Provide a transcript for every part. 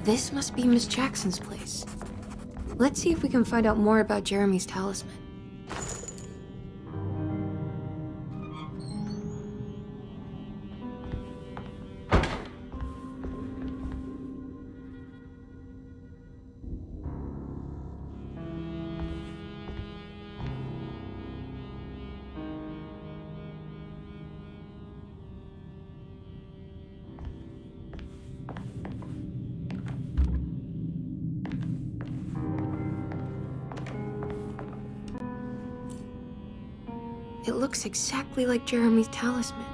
This must be Miss Jackson's place. Let's see if we can find out more about Jeremy's talisman. It looks exactly like Jeremy's talisman.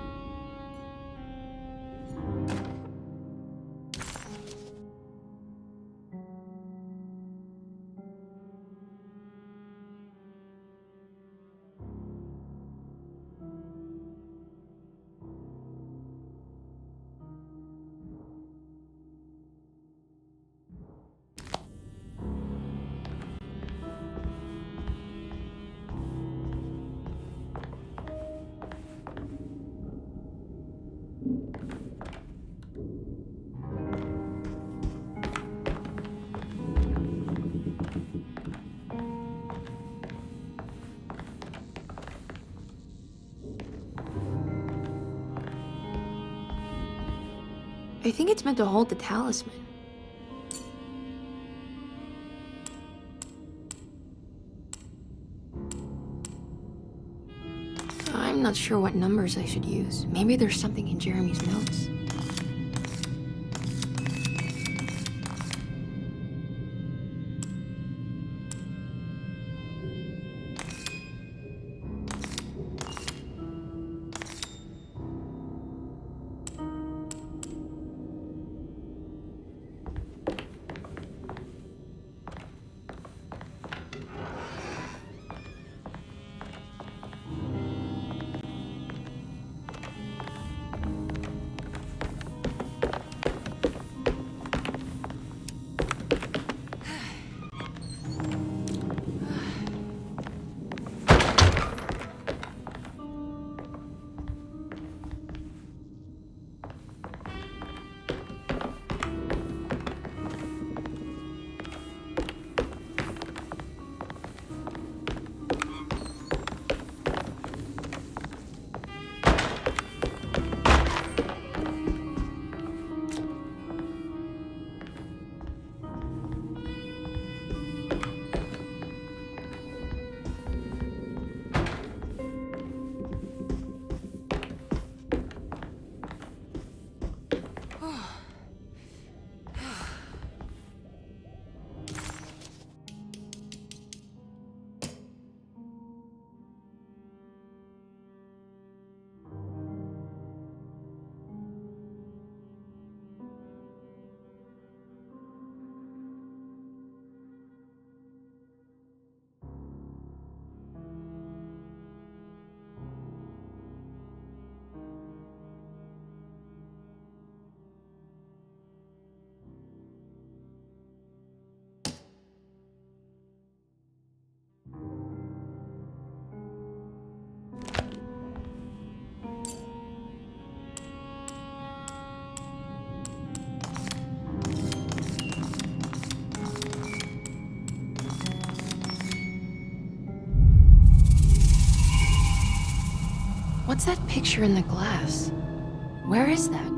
I think it's meant to hold the talisman. I'm not sure what numbers I should use. Maybe there's something in Jeremy's notes. What's that picture in the glass? Where is that?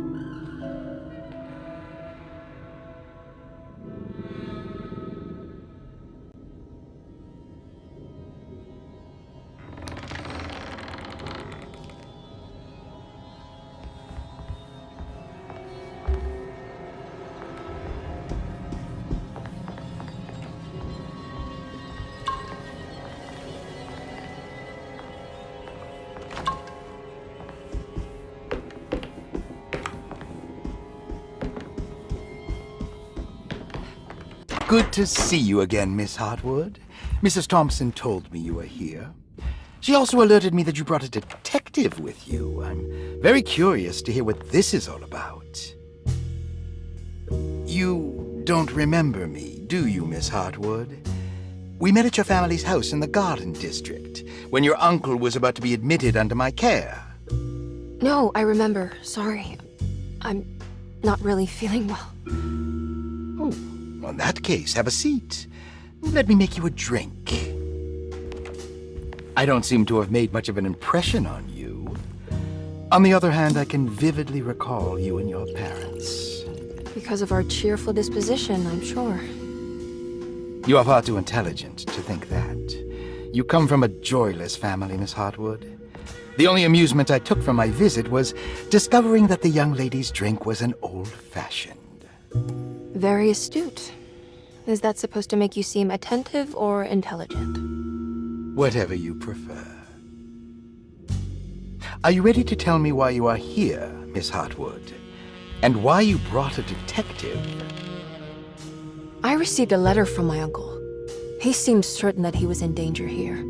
Good to see you again, Miss Hartwood. Mrs. Thompson told me you were here. She also alerted me that you brought a detective with you. I'm very curious to hear what this is all about. You don't remember me, do you, Miss Hartwood? We met at your family's house in the Garden District, when your uncle was about to be admitted under my care. No, I remember. Sorry. I'm not really feeling well. Oh, well, in that case, have a seat. Let me make you a drink. I don't seem to have made much of an impression on you. On the other hand, I can vividly recall you and your parents. Because of our cheerful disposition, I'm sure. You are far too intelligent to think that. You come from a joyless family, Miss Hartwood. The only amusement I took from my visit was discovering that the young lady's drink was an old-fashioned. Very astute. Is that supposed to make you seem attentive or intelligent? Whatever you prefer. Are you ready to tell me why you are here, Miss Hartwood? And why you brought a detective? I received a letter from my uncle. He seemed certain that he was in danger here.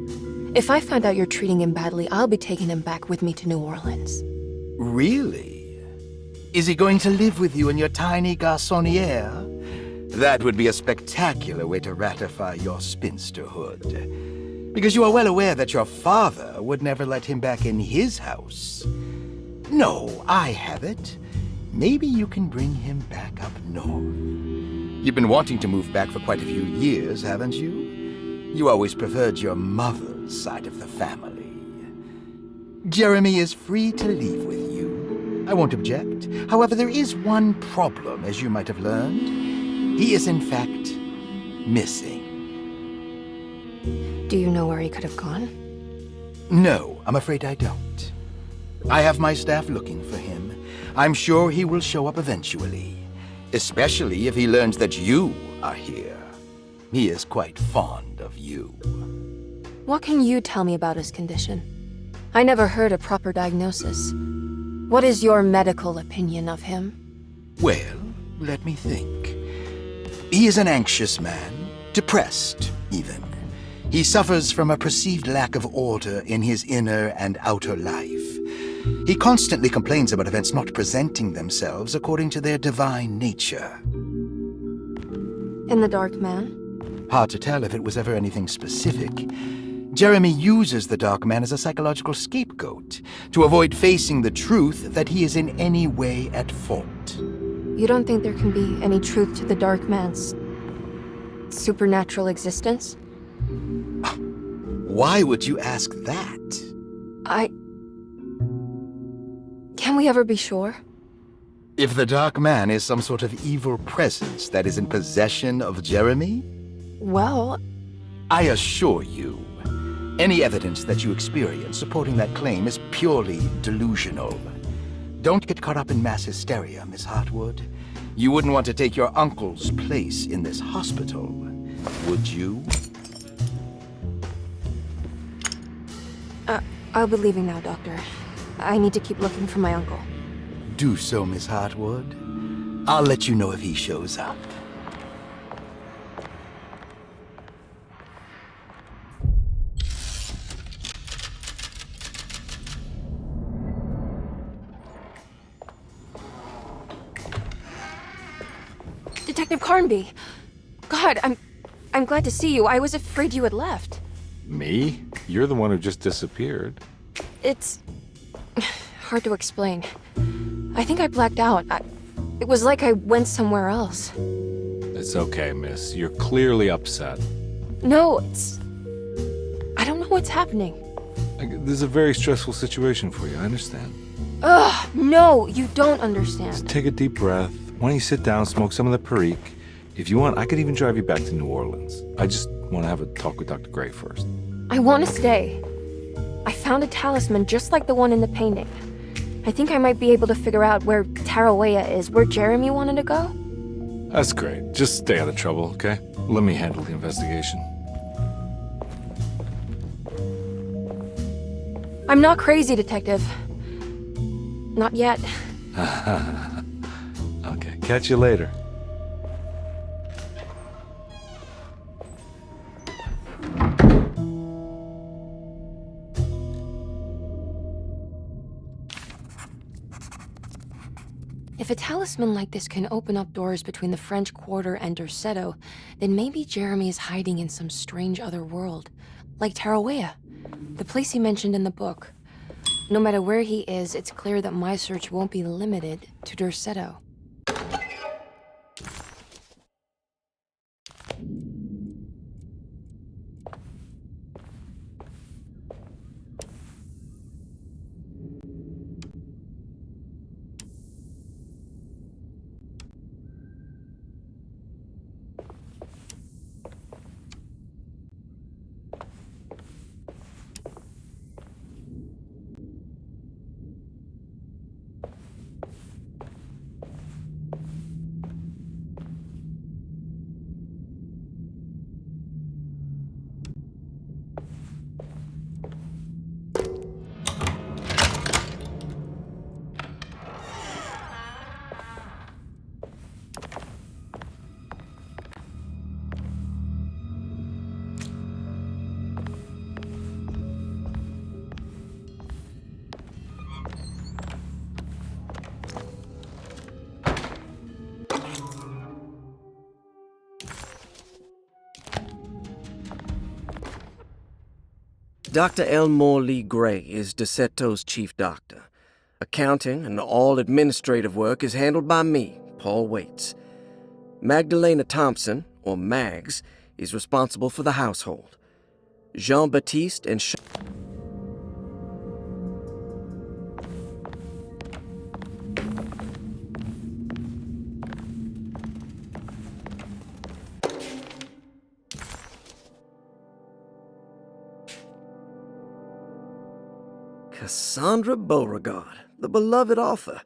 If I find out you're treating him badly, I'll be taking him back with me to New Orleans. Really? Is he going to live with you in your tiny garçonniere? That would be a spectacular way to ratify your spinsterhood. Because you are well aware that your father would never let him back in his house. No, I have it. Maybe you can bring him back up north. You've been wanting to move back for quite a few years, haven't you? You always preferred your mother's side of the family. Jeremy is free to leave with you. I won't object. However, there is one problem, as you might have learned. He is, in fact, missing. Do you know where he could have gone? No, I'm afraid I don't. I have my staff looking for him. I'm sure he will show up eventually, especially if he learns that you are here. He is quite fond of you. What can you tell me about his condition? I never heard a proper diagnosis. What is your medical opinion of him? Well, let me think. He is an anxious man, depressed, even. He suffers from a perceived lack of order in his inner and outer life. He constantly complains about events not presenting themselves according to their divine nature. And the Dark Man? Hard to tell if it was ever anything specific. Jeremy uses the Dark Man as a psychological scapegoat to avoid facing the truth that he is in any way at fault. You don't think there can be any truth to the Dark Man's supernatural existence? Why would you ask that? Can we ever be sure? If the Dark Man is some sort of evil presence that is in possession of Jeremy? Well, I assure you, any evidence that you experience supporting that claim is purely delusional. Don't get caught up in mass hysteria, Miss Hartwood. You wouldn't want to take your uncle's place in this hospital, would you? I'll be leaving now, Doctor. I need to keep looking for my uncle. Do so, Miss Hartwood. I'll let you know if he shows up. Detective Carnby! God, I'm glad to see you. I was afraid you had left. Me? You're the one who just disappeared. It's hard to explain. I think I blacked out. It was like I went somewhere else. It's okay, miss. You're clearly upset. No, I don't know what's happening. This is a very stressful situation for you, I understand. Ugh, no, you don't understand. Just take a deep breath. Why don't you sit down, smoke some of the Perique? If you want, I could even drive you back to New Orleans. I just want to have a talk with Dr. Gray first. I want to stay. I found a talisman just like the one in the painting. I think I might be able to figure out where Tarawea is, where Jeremy wanted to go. That's great. Just stay out of trouble, okay? Let me handle the investigation. I'm not crazy, Detective. Not yet. Okay, catch you later. If a talisman like this can open up doors between the French Quarter and Derceto, then maybe Jeremy is hiding in some strange other world, like Tarawea, the place he mentioned in the book. No matter where he is, it's clear that my search won't be limited to Derceto. Dr. Elmore Lee Gray is DeSeto's chief doctor. Accounting and all administrative work is handled by me, Paul Waits. Magdalena Thompson, or Mags, is responsible for the household. Jean-Baptiste and Cassandra Beauregard, the beloved author.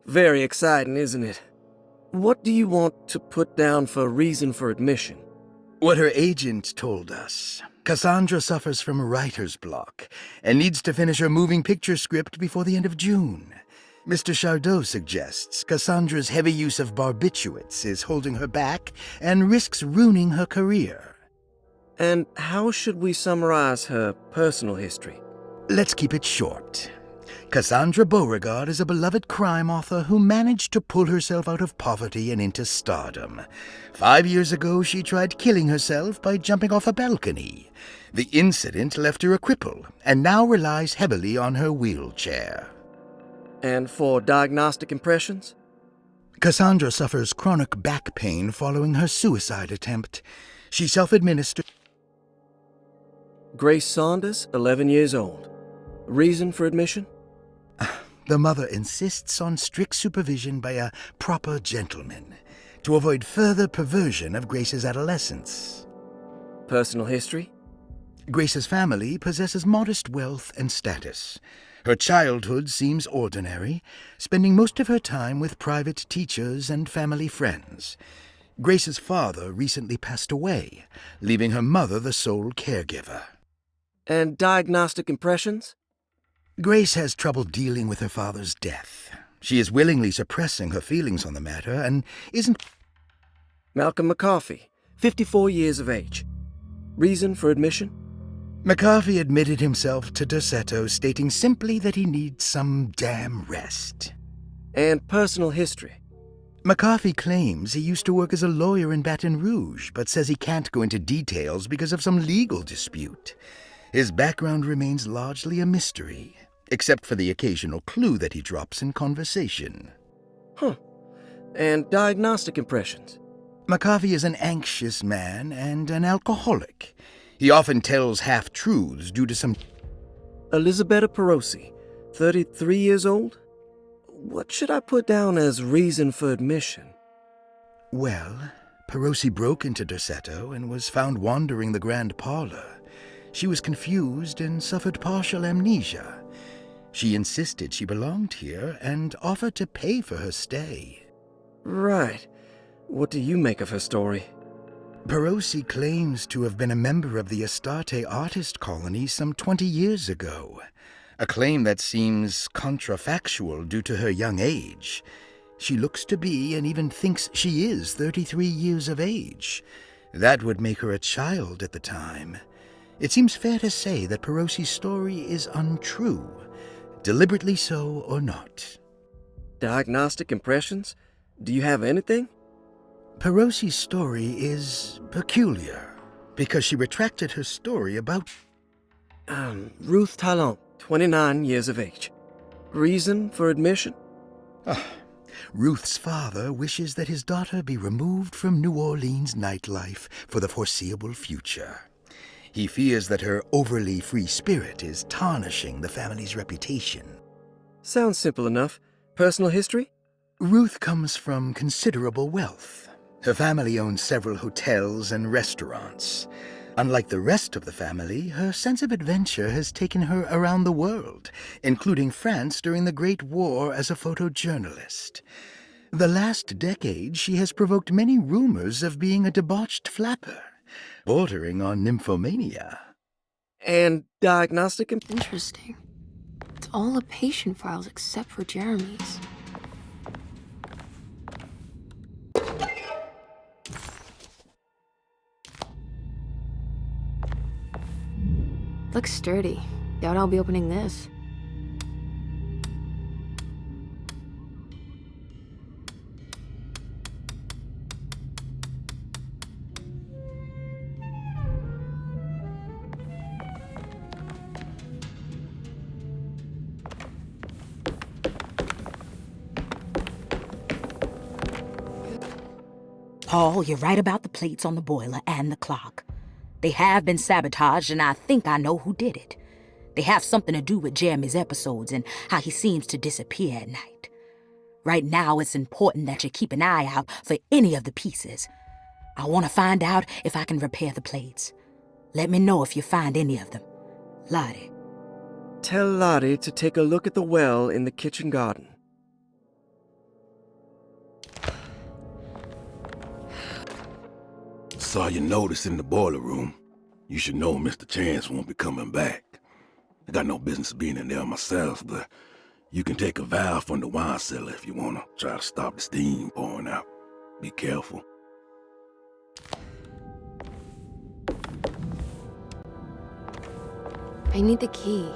Very exciting, isn't it? What do you want to put down for reason for admission? What her agent told us. Cassandra suffers from writer's block and needs to finish her moving picture script before the end of June. Mr. Chardot suggests Cassandra's heavy use of barbiturates is holding her back and risks ruining her career. And how should we summarize her personal history? Let's keep it short. Cassandra Beauregard is a beloved crime author who managed to pull herself out of poverty and into stardom. 5 years ago, she tried killing herself by jumping off a balcony. The incident left her a cripple, and now relies heavily on her wheelchair. And for diagnostic impressions? Cassandra suffers chronic back pain following her suicide attempt. She self-administered. Grace Saunders, 11 years old. Reason for admission? The mother insists on strict supervision by a proper gentleman to avoid further perversion of Grace's adolescence. Personal history? Grace's family possesses modest wealth and status. Her childhood seems ordinary, spending most of her time with private teachers and family friends. Grace's father recently passed away, leaving her mother the sole caregiver. And diagnostic impressions? Grace has trouble dealing with her father's death. She is willingly suppressing her feelings on the matter and isn't... Malcolm McCarthy, 54 years of age. Reason for admission? McCarthy admitted himself to DeSeto, stating simply that he needs some damn rest. And personal history? McCarthy claims he used to work as a lawyer in Baton Rouge, but says he can't go into details because of some legal dispute. His background remains largely a mystery, except for the occasional clue that he drops in conversation. And diagnostic impressions? McCarthy is an anxious man and an alcoholic. He often tells half-truths due to some... Elisabetta Perosi, 33 years old? What should I put down as reason for admission? Well, Perosi broke into DeSeto and was found wandering the grand parlor. She was confused and suffered partial amnesia. She insisted she belonged here and offered to pay for her stay. Right. What do you make of her story? Perosi claims to have been a member of the Astarte artist colony some 20 years ago, a claim that seems contrafactual due to her young age. She looks to be and even thinks she is 33 years of age. That would make her a child at the time. It seems fair to say that Perosi's story is untrue, deliberately so or not. Diagnostic impressions? Do you have anything? Perosi's story is peculiar, because she retracted her story about... Ruth Talon, 29 years of age. Reason for admission? Ruth's father wishes that his daughter be removed from New Orleans nightlife for the foreseeable future. He fears that her overly free spirit is tarnishing the family's reputation. Sounds simple enough. Personal history? Ruth comes from considerable wealth. Her family owns several hotels and restaurants. Unlike the rest of the family, her sense of adventure has taken her around the world, including France during the Great War as a photojournalist. The last decade, she has provoked many rumors of being a debauched flapper, bordering on nymphomania. And diagnostic Interesting. It's all the patient files except for Jeremy's. Looks sturdy. Doubt I'll be opening this. Paul, you're right about the plates on the boiler and the clock. They have been sabotaged, and I think I know who did it. They have something to do with Jeremy's episodes and how he seems to disappear at night. Right now, it's important that you keep an eye out for any of the pieces. I want to find out if I can repair the plates. Let me know if you find any of them. Lottie. Tell Lottie to take a look at the well in the kitchen garden. Saw your notice in the boiler room. You should know Mr. Chance won't be coming back. I got no business being in there myself, but you can take a valve from the wine cellar if you want to try to stop the steam pouring out. Be careful. I need the key.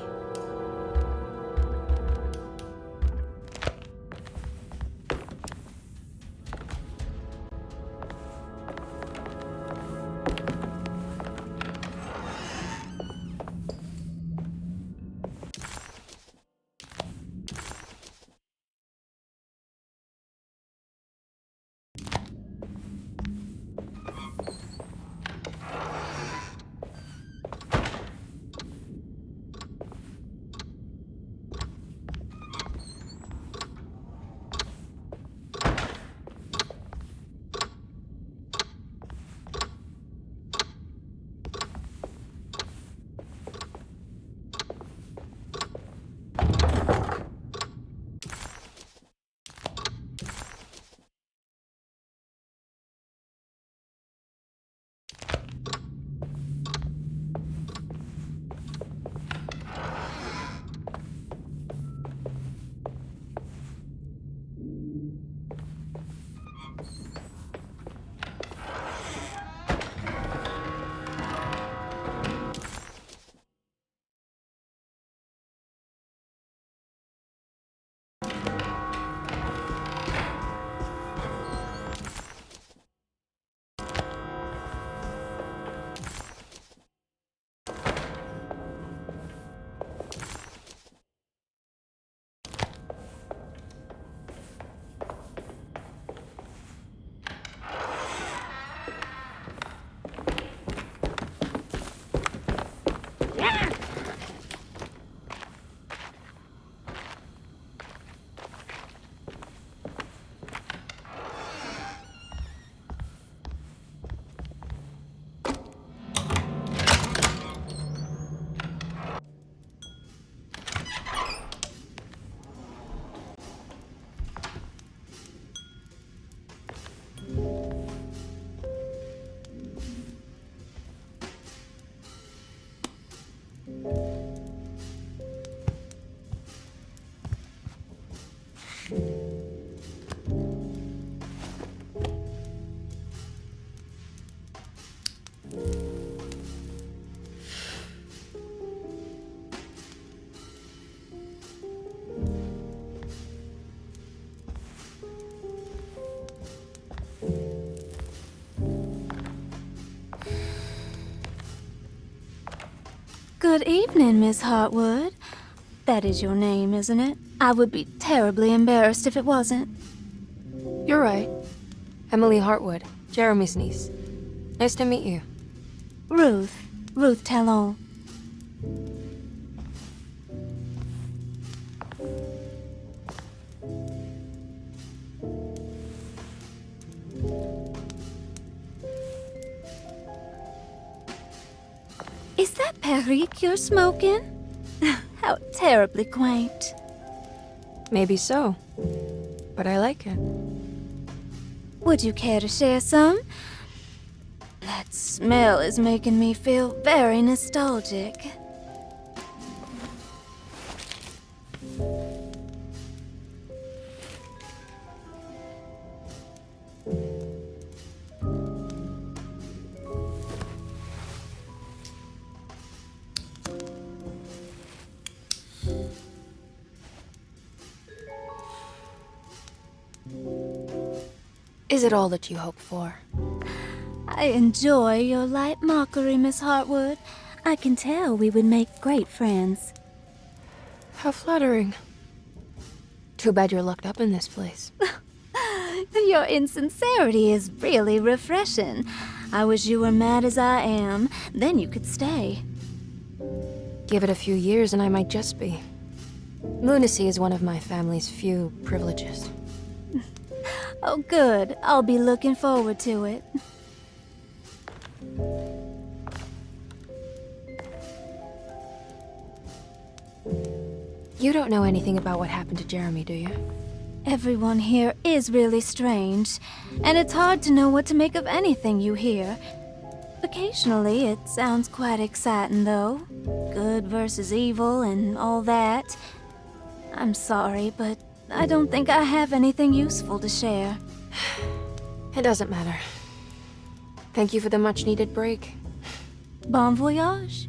Good evening, Miss Hartwood. That is your name, isn't it? I would be terribly embarrassed if it wasn't. You're right. Emily Hartwood, Jeremy's niece. Nice to meet you. Ruth Talon. Is that Perique you're smoking? How terribly quaint. Maybe so, but I like it. Would you care to share some? That smell is making me feel very nostalgic. Is it all that you hope for? I enjoy your light mockery, Miss Hartwood. I can tell we would make great friends. How flattering. Too bad you're locked up in this place. Your insincerity is really refreshing. I wish you were mad as I am. Then you could stay. Give it a few years and I might just be. Lunacy is one of my family's few privileges. Oh, good. I'll be looking forward to it. You don't know anything about what happened to Jeremy, do you? Everyone here is really strange, and it's hard to know what to make of anything you hear. Occasionally, it sounds quite exciting, though. Good versus evil and all that. I'm sorry, but I don't think I have anything useful to share. It doesn't matter. Thank you for the much-needed break. Bon voyage.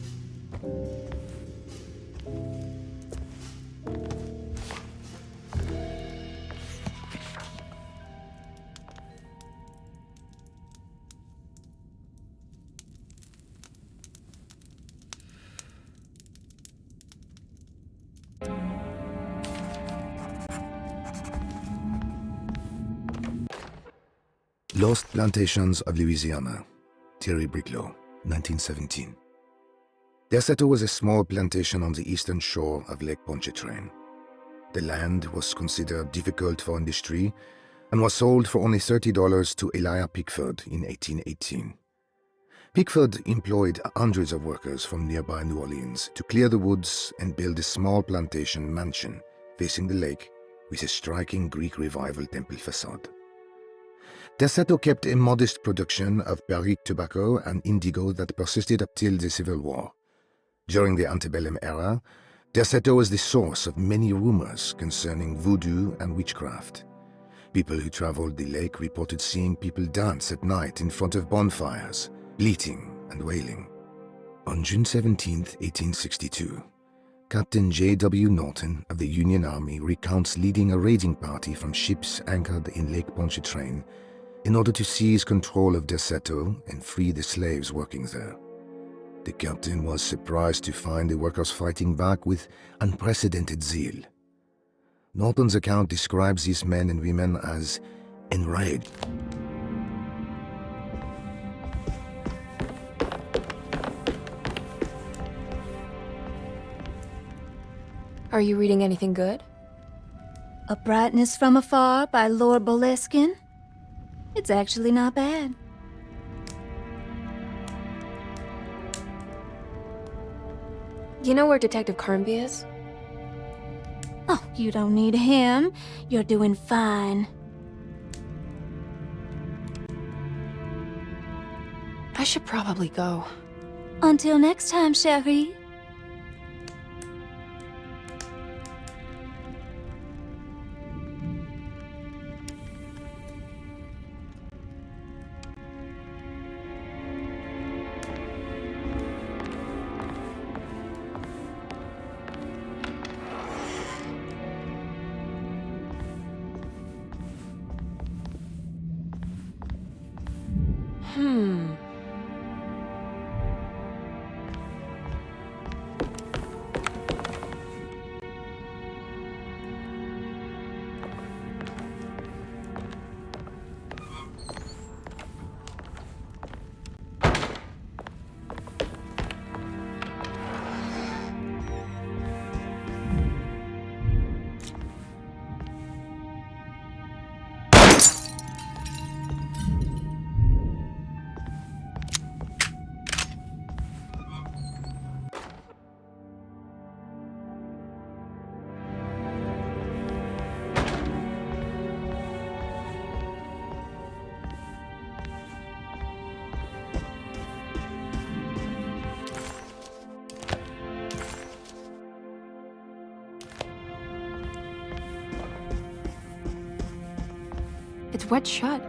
Lost Plantations of Louisiana, Thierry Briclot, 1917. Derceto was a small plantation on the eastern shore of Lake Pontchartrain. The land was considered difficult for industry and was sold for only $30 to Elijah Pickford in 1818. Pickford employed hundreds of workers from nearby New Orleans to clear the woods and build a small plantation mansion facing the lake with a striking Greek Revival temple facade. Derceto kept a modest production of Perique tobacco and indigo that persisted up till the Civil War. During the antebellum era, Derceto was the source of many rumors concerning voodoo and witchcraft. People who traveled the lake reported seeing people dance at night in front of bonfires, bleating and wailing. On June 17, 1862, Captain J.W. Norton of the Union Army recounts leading a raiding party from ships anchored in Lake Pontchartrain in order to seize control of Derceto and free the slaves working there. The captain was surprised to find the workers fighting back with unprecedented zeal. Norton's account describes these men and women as enraged. Are you reading anything good? A Brightness from Afar by Lord Boleskine. It's actually not bad. You know where Detective Carnby is? Oh, you don't need him. You're doing fine. I should probably go. Until next time, chérie. It's wet shut.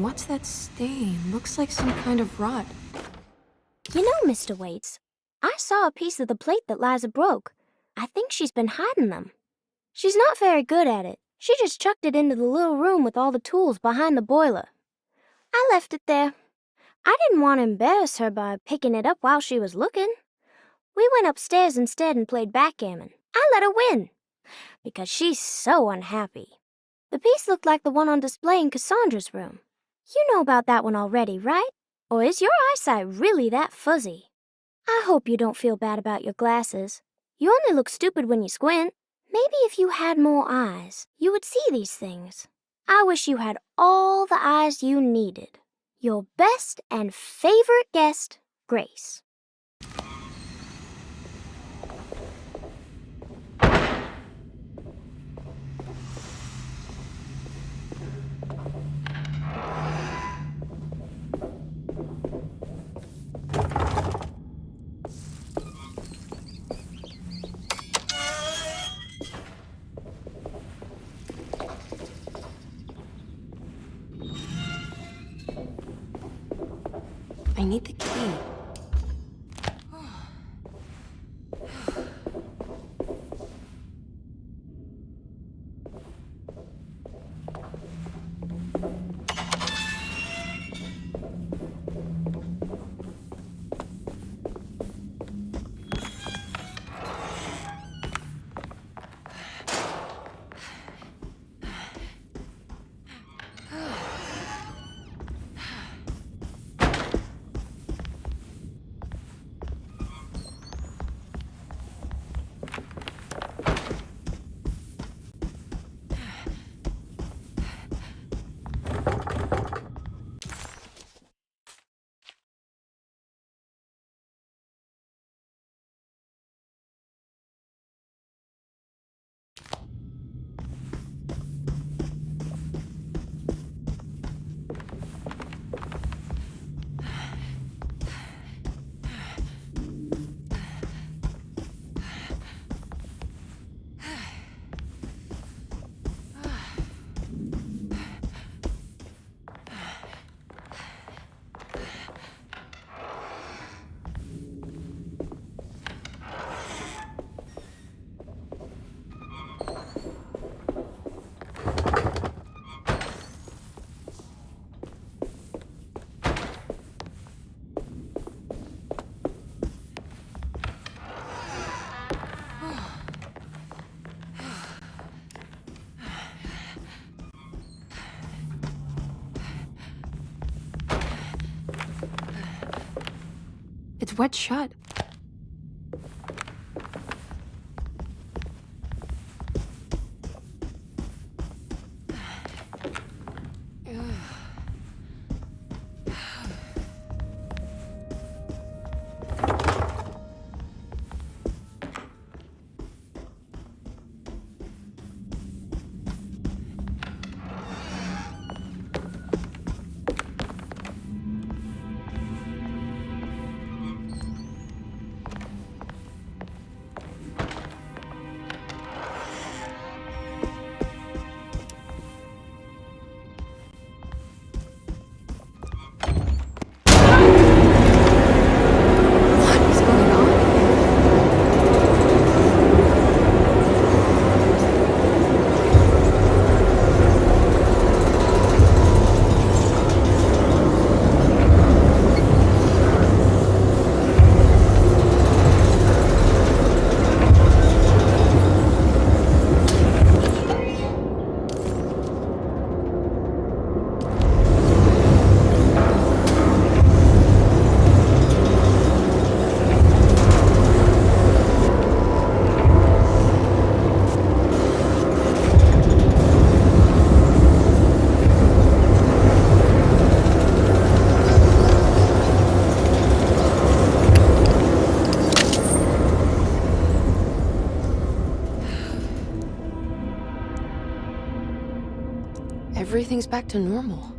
What's that stain? Looks like some kind of rot. You know, Mr. Waits, I saw a piece of the plate that Liza broke. I think she's been hiding them. She's not very good at it. She just chucked it into the little room with all the tools behind the boiler. I left it there. I didn't want to embarrass her by picking it up while she was looking. We went upstairs instead and played backgammon. I let her win, because she's so unhappy. The piece looked like the one on display in Cassandra's room. You know about that one already, right? Or is your eyesight really that fuzzy? I hope you don't feel bad about your glasses. You only look stupid when you squint. Maybe if you had more eyes, you would see these things. I wish you had all the eyes you needed. Your best and favorite guest, Grace. I need the key. It's wet shut. What is going on here? Everything's back to normal.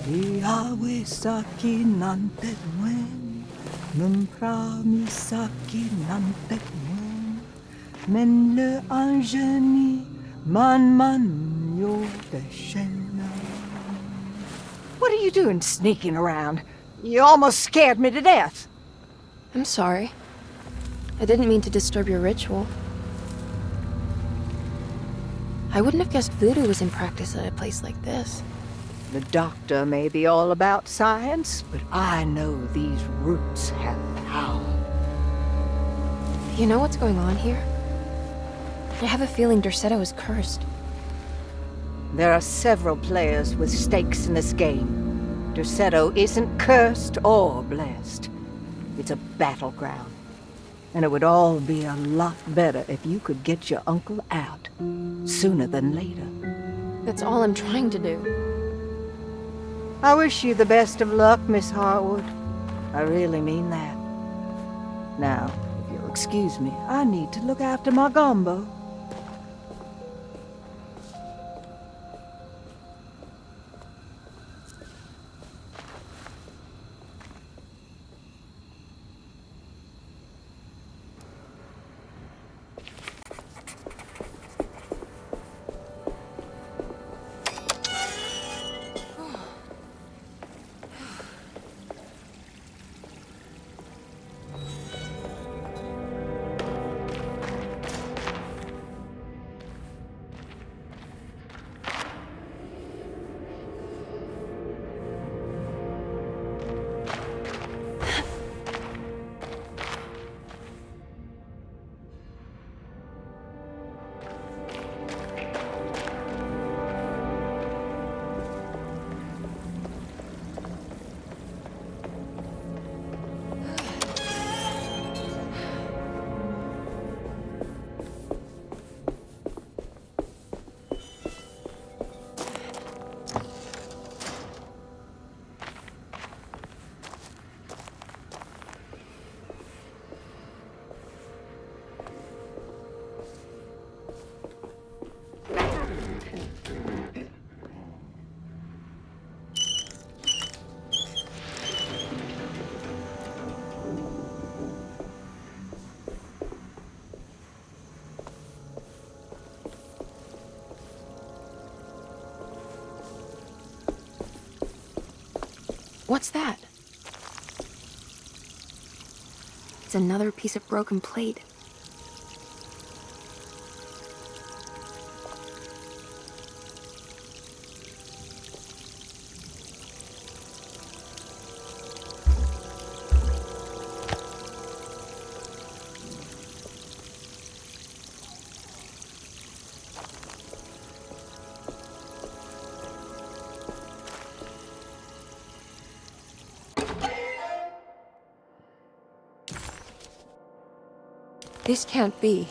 Iawesaki nantet wen, Mumpramisaki nantet wen, Men le angeni man yo deshena. What are you doing sneaking around? You almost scared me to death. I'm sorry. I didn't mean to disturb your ritual. I wouldn't have guessed voodoo was in practice at a place like this. The doctor may be all about science, but I know these roots have power. Do you know what's going on here? I have a feeling Derceto is cursed. There are several players with stakes in this game. Derceto isn't cursed or blessed. It's a battleground. And it would all be a lot better if you could get your uncle out sooner than later. That's all I'm trying to do. I wish you the best of luck, Miss Hartwood. I really mean that. Now, if you'll excuse me, I need to look after my gumbo. What's that? It's another piece of broken plate. This can't be.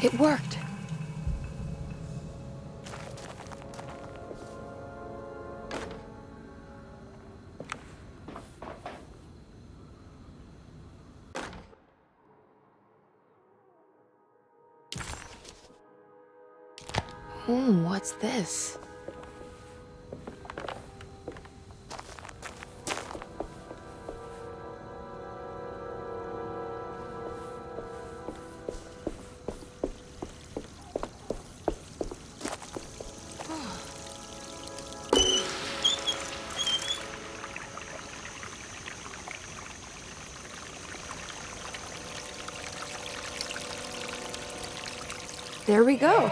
It worked. What's this? There we go.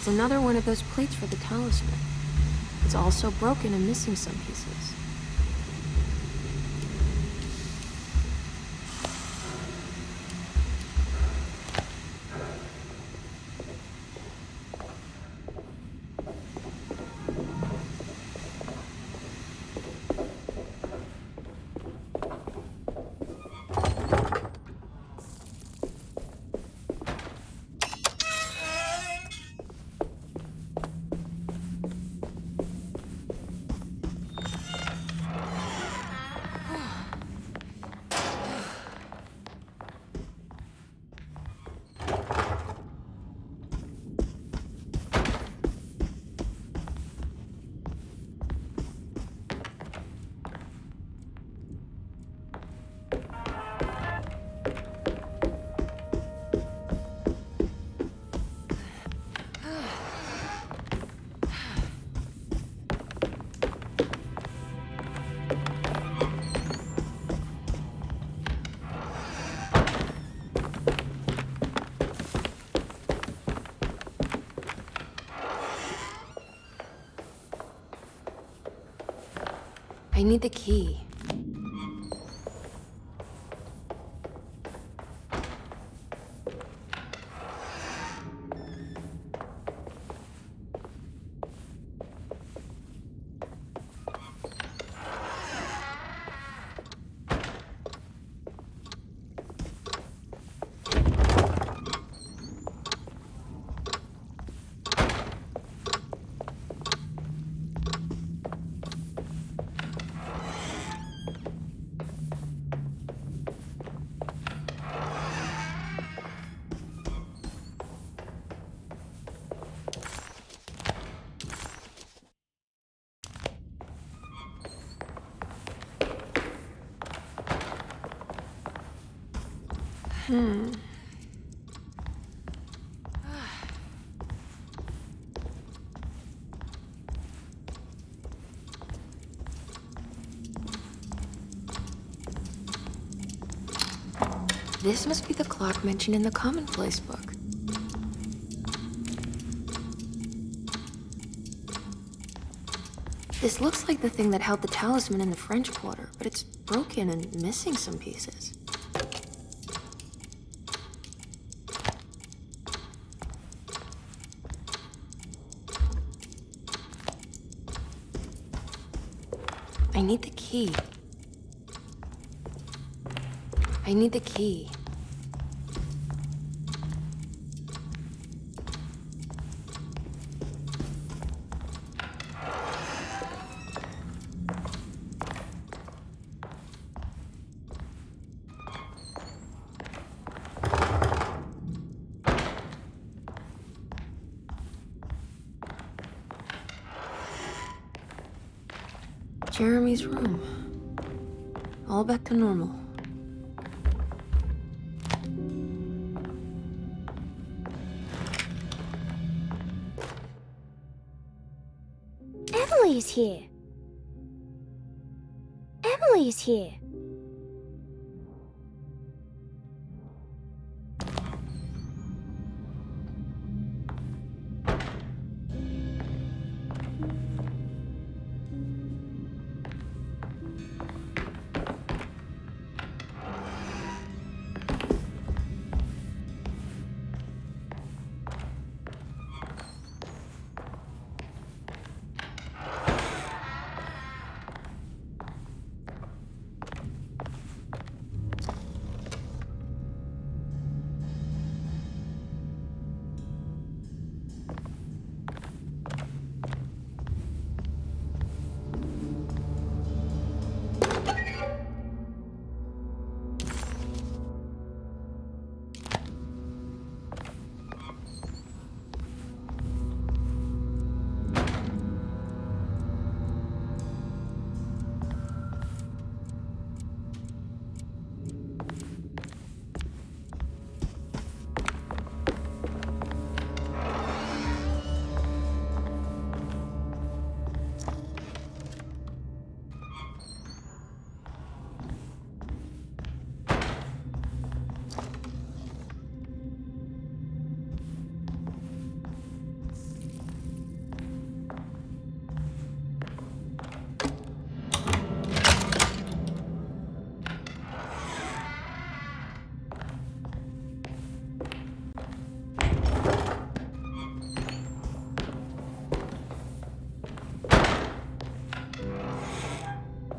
It's another one of those plates for the talisman. It's also broken and missing some pieces. I need the key. This must be the clock mentioned in the commonplace book. This looks like the thing that held the talisman in the French Quarter, but it's broken and missing some pieces. I need the key. I need the key. Jeremy's room. All back to normal. Emily's here. Emily's here.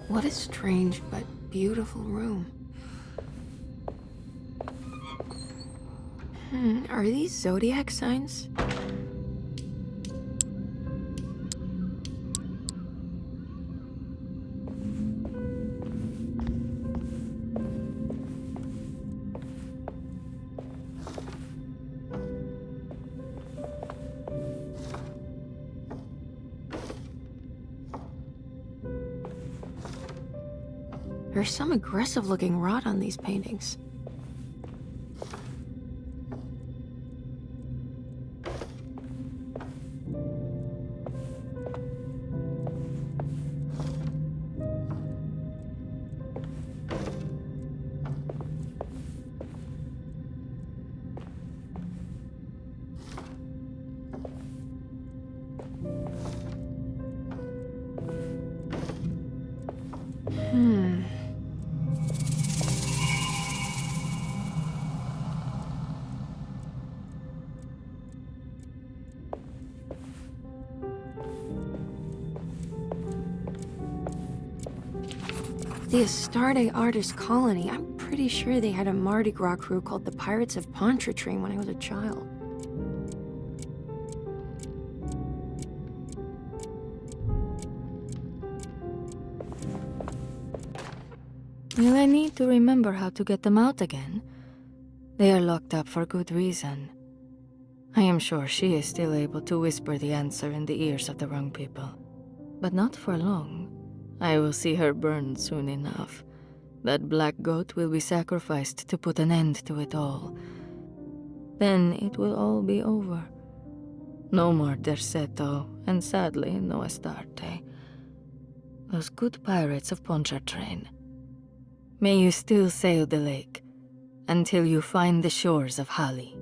What a strange but beautiful room. Are these zodiac signs? There's some aggressive-looking rot on these paintings. The Astarte Artist Colony. I'm pretty sure they had a Mardi Gras crew called the Pirates of Pontchartrain when I was a child. Will I need to remember how to get them out again? They are locked up for good reason. I am sure she is still able to whisper the answer in the ears of the wrong people. But not for long. I will see her burned soon enough. That black goat will be sacrificed to put an end to it all. Then it will all be over. No more Derceto, and sadly, no Astarte. Those good pirates of Pontchartrain. May you still sail the lake, until you find the shores of Hali.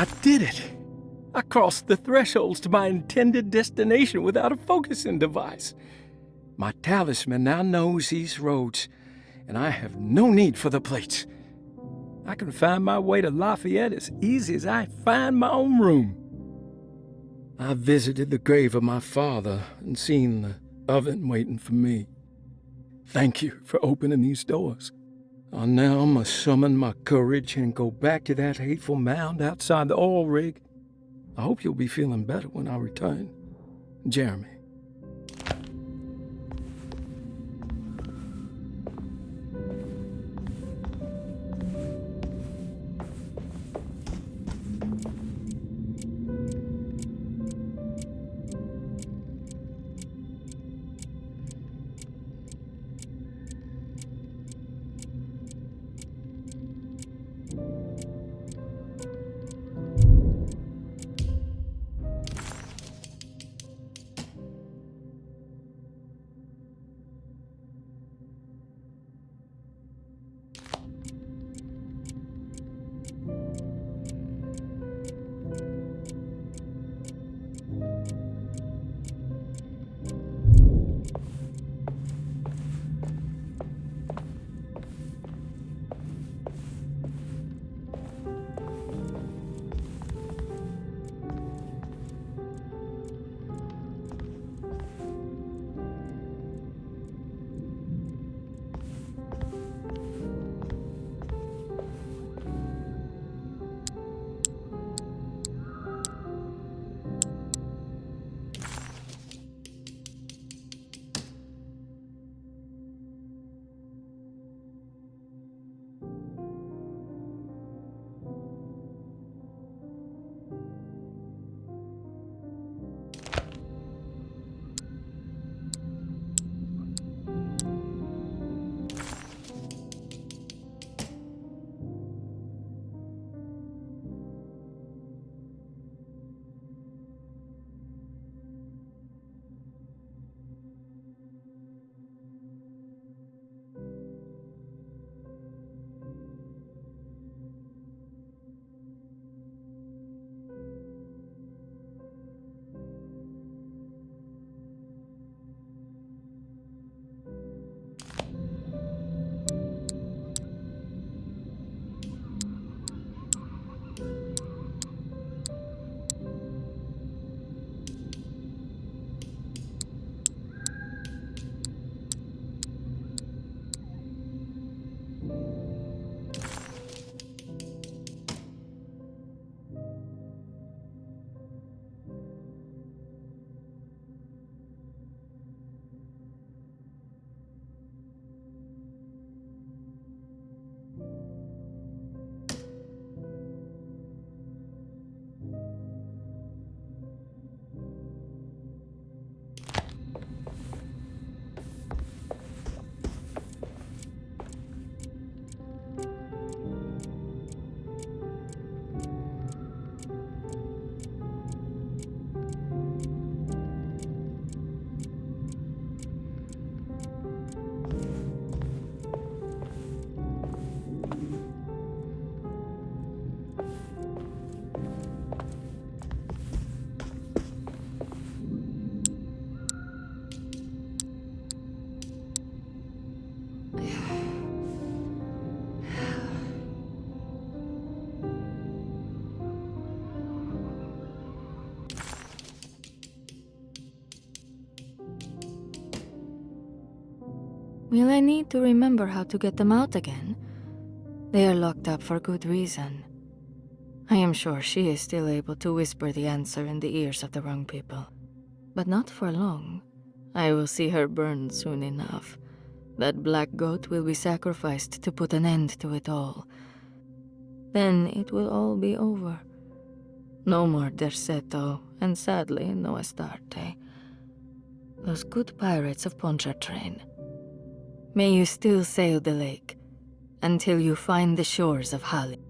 I did it! I crossed the thresholds to my intended destination without a focusing device. My talisman now knows these roads, and I have no need for the plates. I can find my way to Lafayette as easy as I find my own room. I visited the grave of my father and seen the oven waiting for me. Thank you for opening these doors. I now must summon my courage and go back to that hateful mound outside the oil rig. I hope you'll be feeling better when I return. Jeremy. Will I need to remember how to get them out again? They are locked up for good reason. I am sure she is still able to whisper the answer in the ears of the wrong people. But not for long. I will see her burned soon enough. That black goat will be sacrificed to put an end to it all. Then it will all be over. No more Derceto, and sadly, no Astarte. Those good pirates of Pontchartrain. May you still sail the lake, until you find the shores of Hali.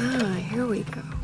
Ah, here we go.